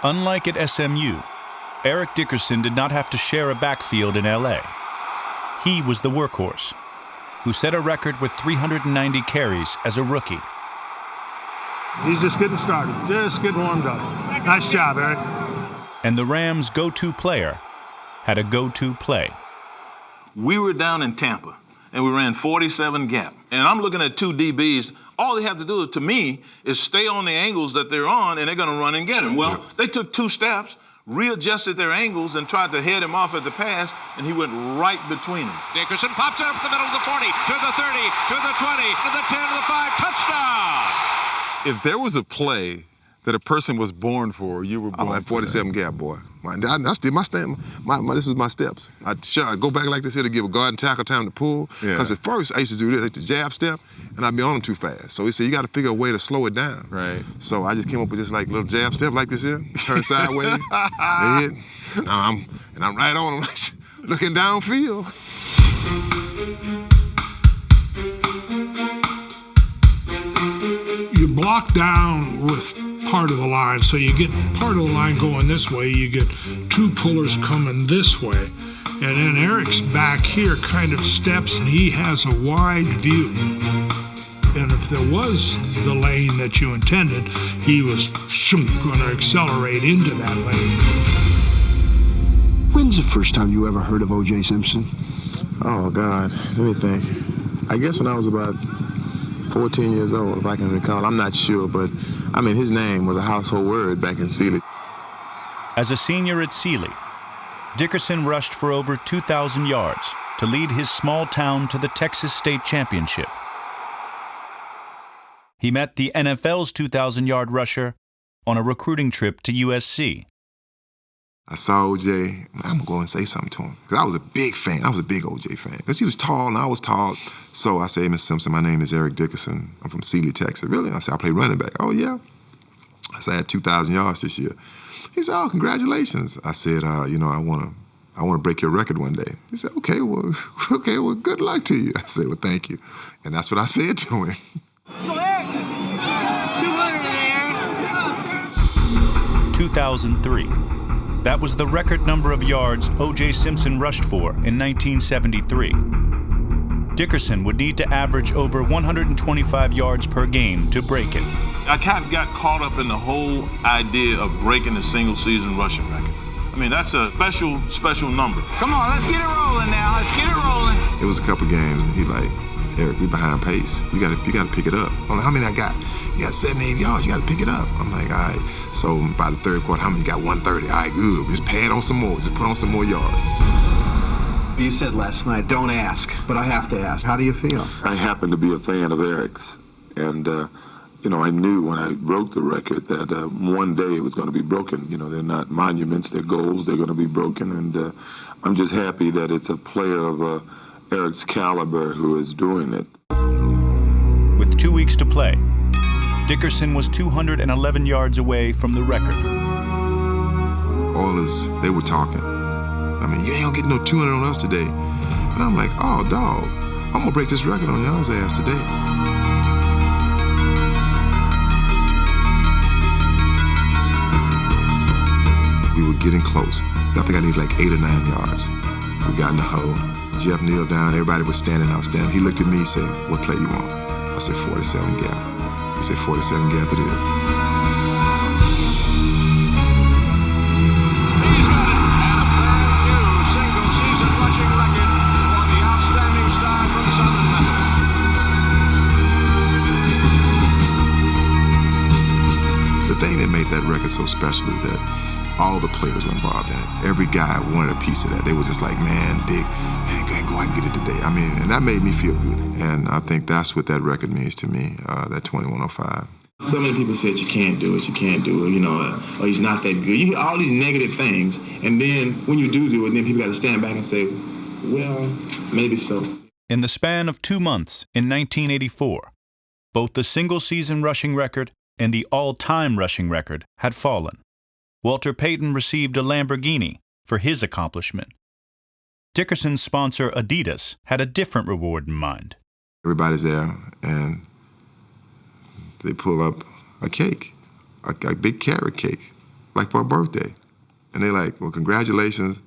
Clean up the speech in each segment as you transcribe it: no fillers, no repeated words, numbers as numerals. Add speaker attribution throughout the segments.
Speaker 1: Unlike at SMU, Eric Dickerson did not have to share a backfield in LA. He was the workhorse, who set a record with 390 carries as a rookie.
Speaker 2: He's just getting started, just getting warmed up. Nice job, Eric.
Speaker 1: And the Rams' go-to player had a go-to play.
Speaker 3: We were down in Tampa, and we ran 47 gap. And I'm looking at two DBs. All they have to do, to me, is stay on the angles that they're on, and they're going to run and get him. Well, they took 2 steps, readjusted their angles, and tried to head him off at the pass, and he went right between them.
Speaker 4: Dickerson pops it up the middle of the 40, to the 30, to the 20, to the 10, to the 5, touchdown!
Speaker 5: If there was a play that a person was born for, you were born for.
Speaker 6: That 47 gap, boy. I still this was my steps. I'd go back like this here to give a guard and tackle time to pull. Because at first I used to do this, like the jab step, and I'd be on them too fast. So he said, you got to figure a way to slow it down.
Speaker 5: Right.
Speaker 6: So I just came up with this like little jab step like this here, turn sideways, hit. And I'm right on him, looking downfield.
Speaker 2: You block down with part of the line, so you get part of the line going this way, you get 2 pullers coming this way, and then Eric's back here kind of steps and he has a wide view. And if there was the lane that you intended, he was going to accelerate into that lane.
Speaker 7: When's the first time you ever heard of O.J. Simpson?
Speaker 6: Oh, God, let me think. I guess when I was about 14 years old, if I can recall. I'm not sure, but I mean, his name was a household word back in Sealy.
Speaker 1: As a senior at Sealy, Dickerson rushed for over 2,000 yards to lead his small town to the Texas State Championship. He met the NFL's 2,000-yard rusher on a recruiting trip to USC.
Speaker 6: I saw O.J., I'm going to go and say something to him. Because I was a big fan. I was a big O.J. fan. Because he was tall and I was tall. So I said, Mr. Simpson, my name is Eric Dickerson. I'm from Sealy, Texas. Really? I said, I play running back. Oh, yeah? I said, I had 2,000 yards this year. He said, oh, congratulations. I said, I want to break your record one day. He said, okay, well, good luck to you. I said, well, thank you. And that's what I said to him.
Speaker 1: 2003. That was the record number of yards O.J. Simpson rushed for in 1973. Dickerson would need to average over 125 yards per game to break it.
Speaker 3: I kind of got caught up in the whole idea of breaking the single-season rushing record. I mean, that's a special number.
Speaker 4: Come on, let's get it rolling now. Let's get it rolling.
Speaker 6: It was a couple games, and he like, Eric, we behind pace. You got to pick it up. I'm like, how many I got? You got 78 yards. You got to pick it up. I'm like, all right. So by the third quarter, how many got? 130. All right, good. Just pad on some more. Just put on some more yards.
Speaker 7: You said last night, don't ask, but I have to ask. How do you feel?
Speaker 8: I happen to be a fan of Eric's, and I knew when I wrote the record that one day it was going to be broken. They're not monuments, they're goals. They're going to be broken, and I'm just happy that it's a player of Eric's caliber who is doing it.
Speaker 1: With 2 weeks to play, Dickerson was 211 yards away from the record.
Speaker 6: Oilers, they were talking. I mean, you ain't gonna get no 200 on us today. And I'm like, oh, dog, I'm gonna break this record on y'all's ass today. We were getting close. I think I needed like 8 or 9 yards. We got in the hole. Jeff kneeled down, everybody was standing, I was standing. He looked at me and said, what play you want? I said, 47 gap. He said, 47 gap it is.
Speaker 4: He's got it, and a brand new single-season rushing record for the outstanding star from Southern Methodist.
Speaker 6: The thing that made that record so special is that all the players were involved in it. Every guy wanted a piece of that. They were just like, man, Dick, man, go out and get it today. I mean, and that made me feel good. And I think that's what that record means to me, that 2105.
Speaker 9: So many people said you can't do it, or he's not that good. You hear all these negative things, and then when you do it, then people got to stand back and say, well, maybe so.
Speaker 1: In the span of 2 months in 1984, both the single-season rushing record and the all-time rushing record had fallen. Walter Payton received a Lamborghini for his accomplishment. Dickerson's sponsor, Adidas, had a different reward in mind.
Speaker 6: Everybody's there, and they pull up a cake, a big carrot cake. like for a birthday. And they're like, well, congratulations.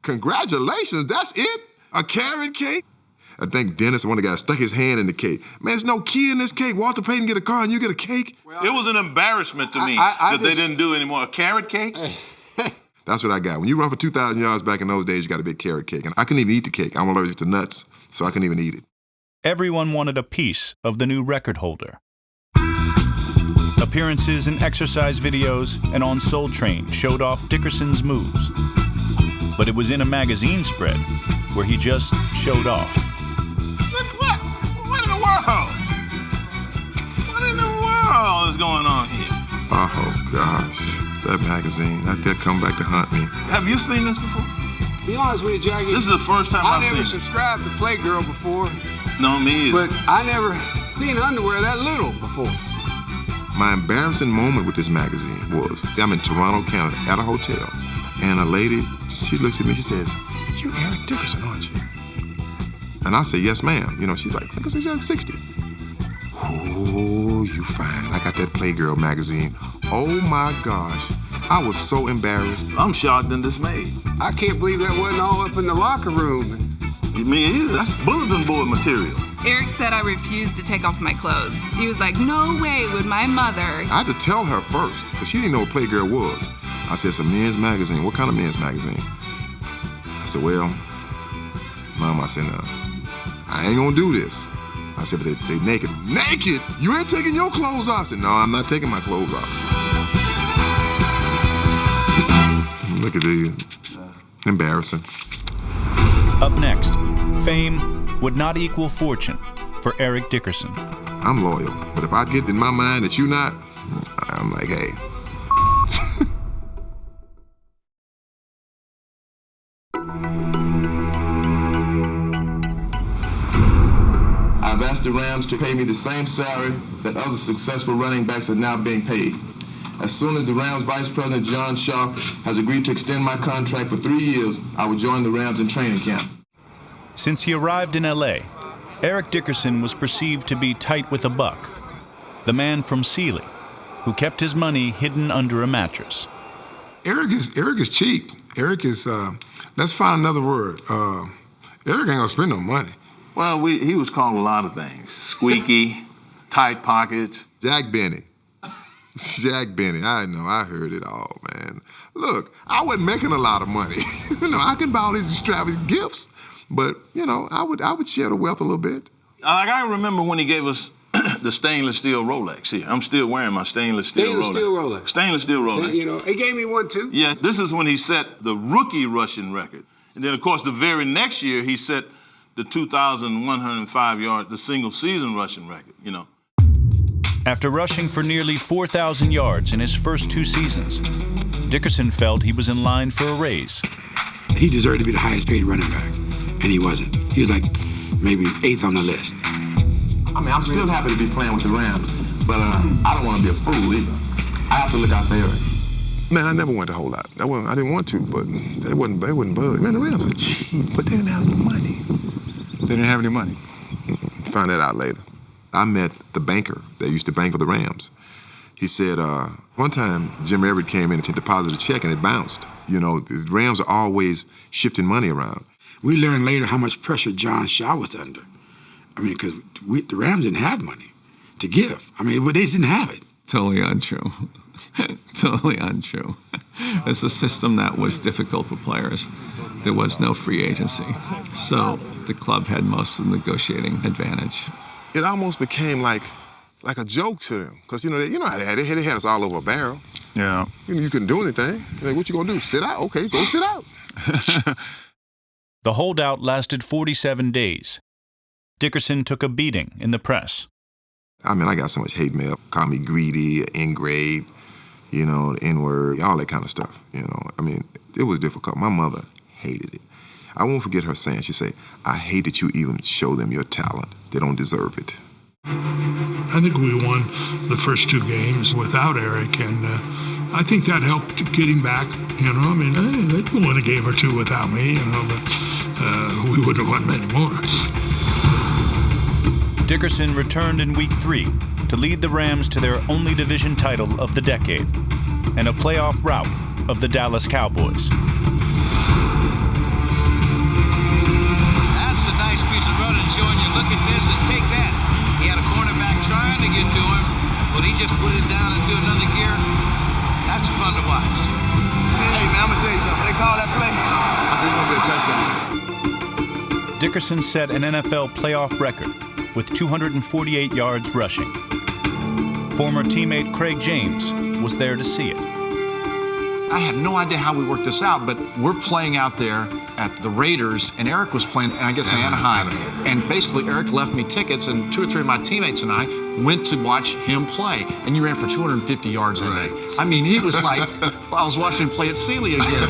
Speaker 6: Congratulations, that's it? A carrot cake? I think Dennis, one of the guys, stuck his hand in the cake. Man, there's no key in this cake. Walter Payton get a car and you get a cake?
Speaker 3: Well, it was an embarrassment to me that they didn't do anymore. A carrot cake?
Speaker 6: That's what I got. When you run for 2,000 yards back in those days, you got a big carrot cake. And I couldn't even eat the cake. I'm allergic to nuts, so I couldn't even eat it.
Speaker 1: Everyone wanted a piece of the new record holder. Appearances in exercise videos and on Soul Train showed off Dickerson's moves. But it was in a magazine spread where he just showed off.
Speaker 3: What in the world? What in the world is going on here?
Speaker 6: Oh, gosh. That magazine, that come back to haunt me.
Speaker 3: Have you seen this before?
Speaker 7: To be honest with you, Jackie,
Speaker 3: This is the first time I've
Speaker 7: I
Speaker 3: seen
Speaker 7: never
Speaker 3: it.
Speaker 7: subscribed to Playgirl before,
Speaker 3: No, me either.
Speaker 7: but I never seen underwear that little before.
Speaker 6: My embarrassing moment with this magazine was, I'm in Toronto, Canada, at a hotel, and a lady, she looks at me, she says, "You're Eric Dickerson, aren't you?" And I say, "Yes, ma'am." You know, she's like, "I think she's 60. Oh, you fine. I got that Playgirl magazine. Oh my gosh. I was so embarrassed.
Speaker 3: I'm shocked and dismayed.
Speaker 7: I can't believe that wasn't all up in the locker room.
Speaker 3: Me either. That's bulletin board material.
Speaker 10: Eric said I refused to take off my clothes. He was like, no way would my mother.
Speaker 6: I had to tell her first, because she didn't know what Playgirl was. I said, "It's a men's magazine." "What kind of men's magazine?" I said, "Well, Mom," I said, "no, I ain't gonna do this." I said, "But they naked." "Naked? You ain't taking your clothes off." I said, "No, I'm not taking my clothes off." Look at the embarrassing.
Speaker 1: Up next, fame would not equal fortune for Eric Dickerson.
Speaker 6: I'm loyal, but if I get in my mind that you're not, I'm like, hey.
Speaker 9: I've asked the Rams to pay me the same salary that other successful running backs are now being paid. As soon as the Rams Vice President John Shaw has agreed to extend my contract for 3 years, I will join the Rams in training camp.
Speaker 1: Since he arrived in L.A., Eric Dickerson was perceived to be tight with a buck, the man from Sealy, who kept his money hidden under a mattress.
Speaker 2: Eric is cheap. Eric is, let's find another word. Eric ain't gonna spend no money.
Speaker 3: Well, he was called a lot of things. Squeaky, tight pockets.
Speaker 6: Jack Benny. Jack Benny, I know, I heard it all, man. Look, I wasn't making a lot of money. You know, I can buy all these extravagant gifts, but, you know, I would share the wealth a little bit.
Speaker 3: Like, I remember when he gave us the stainless steel Rolex here. I'm still wearing my stainless steel Rolex. Stainless steel Rolex.
Speaker 7: You know, he gave me one too.
Speaker 3: Yeah, this is when he set the rookie rushing record. And then, of course, the very next year, he set the 2,105 yard, the single season rushing record, you know.
Speaker 1: After rushing for nearly 4,000 yards in his first 2 seasons, Dickerson felt he was in line for a raise.
Speaker 11: He deserved to be the highest paid running back, and he wasn't. He was like maybe 8th on the list.
Speaker 9: I mean, I'm still happy to be playing with the Rams, but I don't want to be a fool either. I have to look out for Eric.
Speaker 6: Man, I never went a whole lot. I didn't want to, but they wouldn't bug. Man, the Rams are cheap, but they didn't have any money.
Speaker 5: They didn't have any money?
Speaker 6: Find that out later. I met the banker that used to bank for the Rams. He said, one time Jim Everett came in to deposit a check and it bounced. You know, the Rams are always shifting money around.
Speaker 11: We learned later how much pressure John Shaw was under. I mean, because the Rams didn't have money to give. I mean, they didn't have it.
Speaker 12: Totally untrue. Totally untrue. It's a system that was difficult for players. There was no free agency. So the club had most of the negotiating advantage.
Speaker 6: It almost became like a joke to them. Because, you know how they had us all over a barrel.
Speaker 5: Yeah.
Speaker 6: You couldn't do anything. Like, what you gonna do? Sit out? Okay, go sit out.
Speaker 1: The holdout lasted 47 days. Dickerson took a beating in the press.
Speaker 6: I mean, I got so much hate mail. Call me greedy, ingrate, you know, the N-word, all that kind of stuff, you know. I mean, it was difficult. My mother hated it. I won't forget her saying, she said, "I hate that you even show them your talent. They don't deserve it."
Speaker 2: I think we won the first 2 games without Eric, and I think that helped get him back. You know, I mean, they could win a game or 2 without me, you know, but we wouldn't have won many more.
Speaker 1: Dickerson returned in week 3 to lead the Rams to their only division title of the decade. and a playoff rout of the Dallas Cowboys.
Speaker 4: That's a nice piece of running, showing you, look at this and take that. He had a cornerback trying to get to him, but he just put it down into another gear. That's fun to watch.
Speaker 9: Hey, man, I'm going to tell you something. They call that play, I said it's going to be a touchdown.
Speaker 1: Dickerson set an NFL playoff record with 248 yards rushing. Former teammate Craig James was there to see it.
Speaker 7: I had no idea how we worked this out, but we're playing out there at the Raiders, and Eric was playing, I guess, in Anaheim. And basically, Eric left me tickets, and 2 or 3 of my teammates and I went to watch him play. And he ran for 250 yards that day. I mean, he was like, I was watching him play at Sealy again.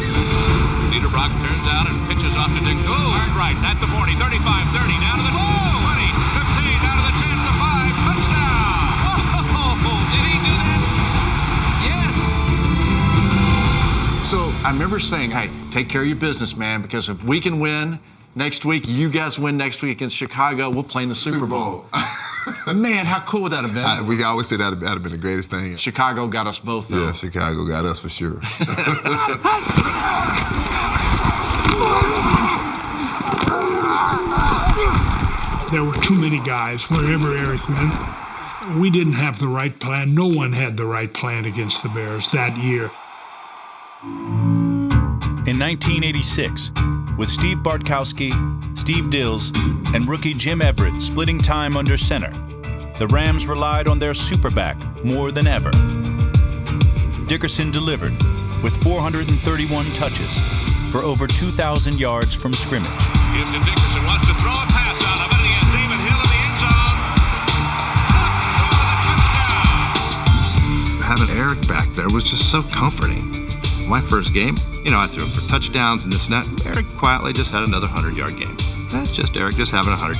Speaker 4: Brock turns out and pitches off to Dickerson. Hard right, at the 40, 35, 30, down to the 20, 15, down to the 10, to the 5, touchdown! Whoa, did he do that? Yes!
Speaker 7: So I remember saying, hey, take care of your business, man, because if we can win next week, you guys win next week against Chicago, we'll play in the Super Bowl. Man, how cool would that have been?
Speaker 6: We always say that would have been the greatest thing.
Speaker 7: Chicago got us both, though.
Speaker 6: Yeah, Chicago got us for sure.
Speaker 2: There were too many guys wherever Eric went. We didn't have the right plan. No one had the right plan against the Bears that year.
Speaker 1: In 1986, with Steve Bartkowski, Steve Dills, and rookie Jim Everett splitting time under center, the Rams relied on their superback more than ever. Dickerson delivered with 431 touches for over 2,000 yards from scrimmage.
Speaker 4: Houston Dickerson wants to throw a pass out of it. He has David Hill in the end zone. Touchdown!
Speaker 13: Having Eric back there was just so comforting. My first game, I threw him for touchdowns and this and that. Eric quietly just had another 100-yard game. That's just Eric just having 100.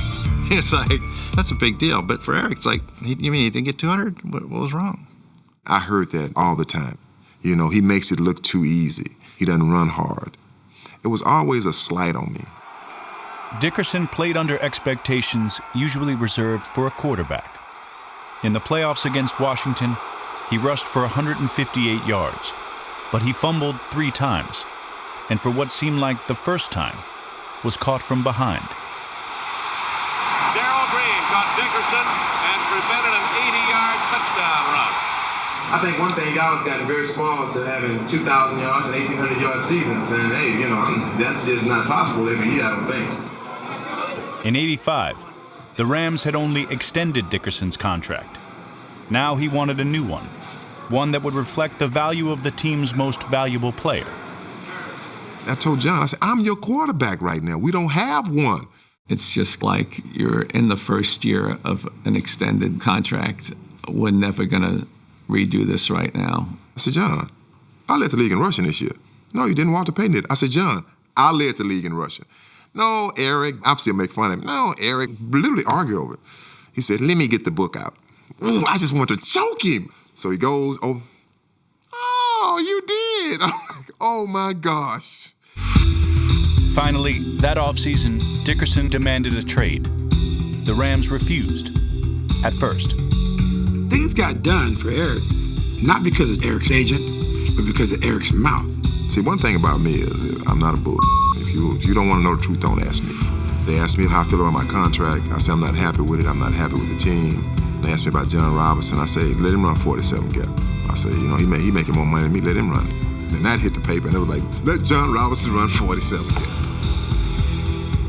Speaker 13: It's like, that's a big deal. But for Eric, it's like, you mean he didn't get 200? What was wrong?
Speaker 6: I heard that all the time. He makes it look too easy. He doesn't run hard. It was always a slight on me.
Speaker 1: Dickerson played under expectations usually reserved for a quarterback. In the playoffs against Washington, he rushed for 158 yards, but he fumbled 3 times, and for what seemed like the first time, was caught from behind.
Speaker 4: Darrell Green caught Dickerson and prevented an 80-yard touchdown run.
Speaker 9: I think one thing y'all have gotten very small to having 2,000 yards and 1,800-yard seasons. And, hey, that's just not possible every year, I don't think.
Speaker 1: In '85, the Rams had only extended Dickerson's contract. Now he wanted a new one that would reflect the value of the team's most valuable player.
Speaker 6: I told John, I said, I'm your quarterback right now. We don't have one.
Speaker 12: It's just like you're in the first year of an extended contract. We're never going to redo this right now.
Speaker 6: I said, John, I led the league in rushing this year. No, you didn't. Walter Payton did. I said, John, I led the league in rushing. No, Eric, I'm still making fun of him. No, Eric, literally argue over it. He said, let me get the book out. Ooh, I just want to choke him. So he goes, oh, you did. I'm like, oh my gosh.
Speaker 1: Finally, that offseason, Dickerson demanded a trade. The Rams refused, at first.
Speaker 11: Things got done for Eric, not because of Eric's agent, but because of Eric's mouth.
Speaker 6: See, one thing about me is I'm not a bull. If you don't want to know the truth, don't ask me. They asked me how I feel about my contract. I said I'm not happy with it. I'm not happy with the team. They asked me about John Robinson. I say, let him run 47 gap. I say, he making more money than me. Let him run it. And that hit the paper, and it was like, let John Robinson run 47 gap.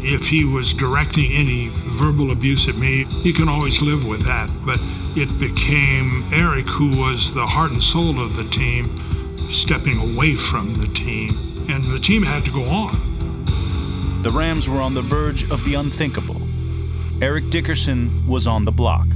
Speaker 2: If he was directing any verbal abuse at me, you can always live with that. But it became Eric, who was the heart and soul of the team, stepping away from the team, and the team had to go on.
Speaker 1: The Rams were on the verge of the unthinkable. Eric Dickerson was on the block.